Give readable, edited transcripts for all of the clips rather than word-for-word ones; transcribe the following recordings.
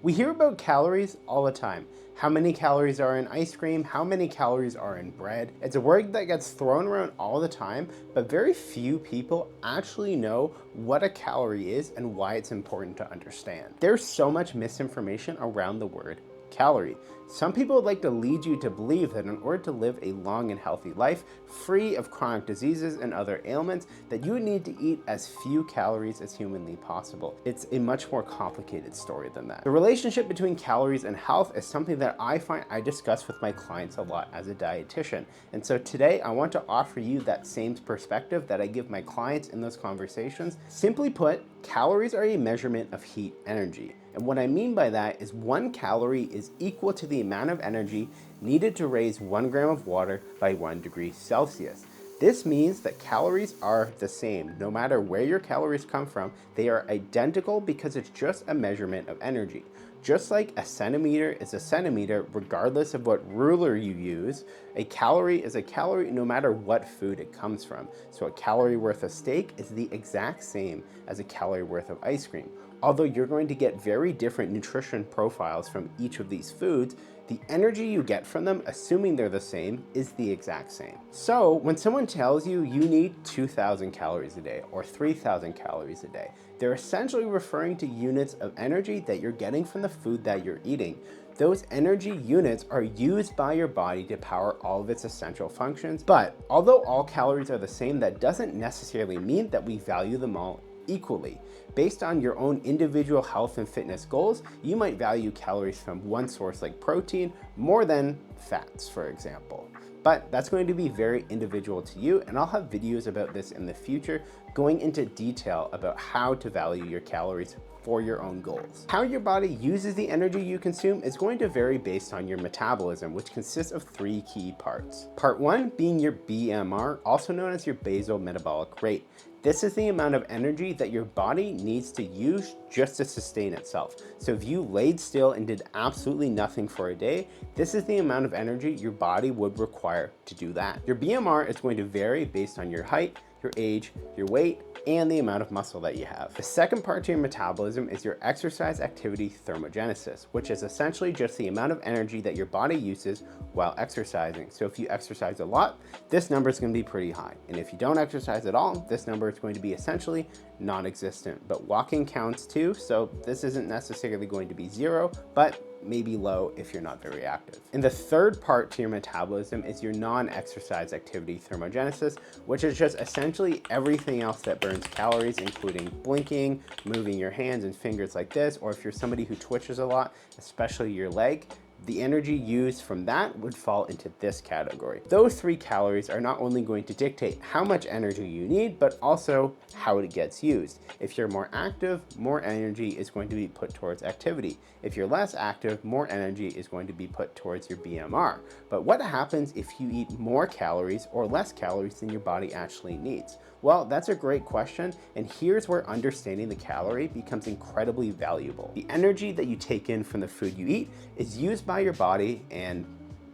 We hear about calories all the time. How many calories are in ice cream? How many calories are in bread? It's a word that gets thrown around all the time, but very few people actually know what a calorie is and why it's important to understand. There's so much misinformation around the word calorie. Some people would like to lead you to believe that in order to live a long and healthy life, free of chronic diseases and other ailments, that you would need to eat as few calories as humanly possible. It's a much more complicated story than that. The relationship between calories and health is something that I find I discuss with my clients a lot as a dietitian. And so today I want to offer you that same perspective that I give my clients in those conversations. Simply put, calories are a measurement of heat energy. And what I mean by that is 1 calorie is equal to the amount of energy needed to raise 1 gram of water by 1 degree Celsius. This means that calories are the same. No matter where your calories come from, they are identical because it's just a measurement of energy. Just like a centimeter is a centimeter, regardless of what ruler you use, a calorie is a calorie no matter what food it comes from. So a calorie worth of steak is the exact same as a calorie worth of ice cream. Although you're going to get very different nutrition profiles from each of these foods, the energy you get from them, assuming they're the same, is the exact same. So when someone tells you you need 2,000 calories a day or 3,000 calories a day, they're essentially referring to units of energy that you're getting from the food that you're eating. Those energy units are used by your body to power all of its essential functions. But although all calories are the same, that doesn't necessarily mean that we value them all equally. Based on your own individual health and fitness goals, you might value calories from one source like protein more than fats, for example. But that's going to be very individual to you, and I'll have videos about this in the future going into detail about how to value your calories for your own goals. How your body uses the energy you consume is going to vary based on your metabolism, which consists of 3 key parts. Part 1 being your BMR, also known as your basal metabolic rate. This is the amount of energy that your body needs to use just to sustain itself. So if you laid still and did absolutely nothing for a day, this is the amount of energy your body would require to do that. Your BMR is going to vary based on your height, your age, your weight, and the amount of muscle that you have. The second part to your metabolism is your exercise activity thermogenesis, which is essentially just the amount of energy that your body uses while exercising. So if you exercise a lot, this number is going to be pretty high. And if you don't exercise at all, this number is going to be essentially non-existent. But walking counts too, so this isn't necessarily going to be 0, but maybe low if you're not very active. And the third part to your metabolism is your non-exercise activity thermogenesis, which is just essentially everything else that burns calories, including blinking, moving your hands and fingers like this, or if you're somebody who twitches a lot, especially your leg, the energy used from that would fall into this category. Those 3 calories are not only going to dictate how much energy you need, but also how it gets used. If you're more active, more energy is going to be put towards activity. If you're less active, more energy is going to be put towards your BMR. But what happens if you eat more calories or less calories than your body actually needs? Well, that's a great question, and here's where understanding the calorie becomes incredibly valuable. The energy that you take in from the food you eat is used by your body, and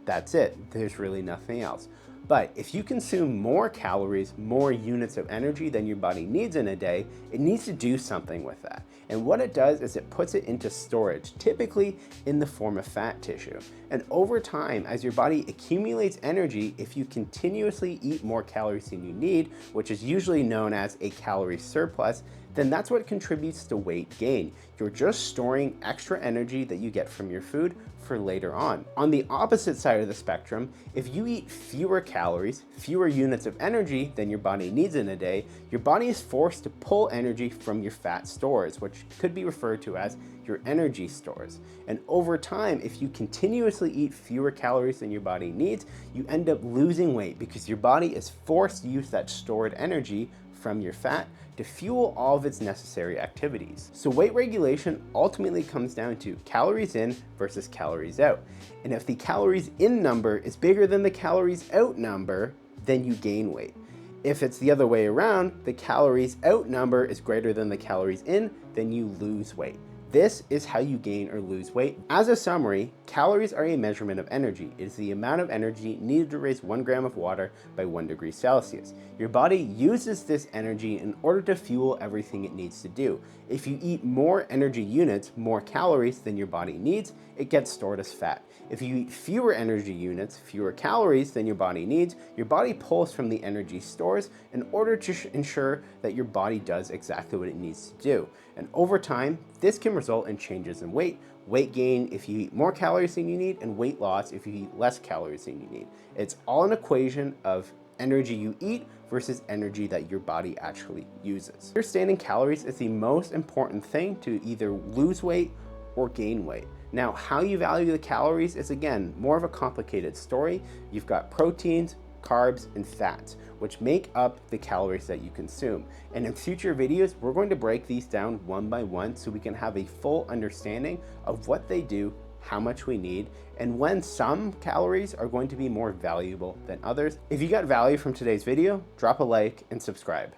that's it. There's really nothing else. But if you consume more calories, more units of energy than your body needs in a day, it needs to do something with that. And what it does is it puts it into storage, typically in the form of fat tissue. And over time, as your body accumulates energy, if you continuously eat more calories than you need, which is usually known as a calorie surplus, then that's what contributes to weight gain. You're just storing extra energy that you get from your food for later on. On the opposite side of the spectrum, if you eat fewer calories, fewer units of energy than your body needs in a day, your body is forced to pull energy from your fat stores, which could be referred to as your energy stores. And over time, if you continuously eat fewer calories than your body needs, you end up losing weight because your body is forced to use that stored energy from your fat to fuel all of its necessary activities. So weight regulation ultimately comes down to calories in versus calories out. And if the calories in number is bigger than the calories out number, then you gain weight. If it's the other way around, the calories out number is greater than the calories in, then you lose weight. This is how you gain or lose weight. As a summary, calories are a measurement of energy. It is the amount of energy needed to raise 1 gram of water by 1 degree Celsius. Your body uses this energy in order to fuel everything it needs to do. If you eat more energy units, more calories than your body needs, it gets stored as fat. If you eat fewer energy units, fewer calories than your body needs, your body pulls from the energy stores in order to ensure that your body does exactly what it needs to do. And over time, this can result in changes in weight gain if you eat more calories than you need, and weight loss if you eat less calories than you need. It's all an equation of energy you eat versus energy that your body actually uses. Understanding calories is the most important thing to either lose weight or gain weight. Now, how you value the calories is, again, more of a complicated story. You've got proteins, carbs, and fats, which make up the calories that you consume. And in future videos, we're going to break these down one by one so we can have a full understanding of what they do, how much we need, and when some calories are going to be more valuable than others. If you got value from today's video, drop a like and subscribe.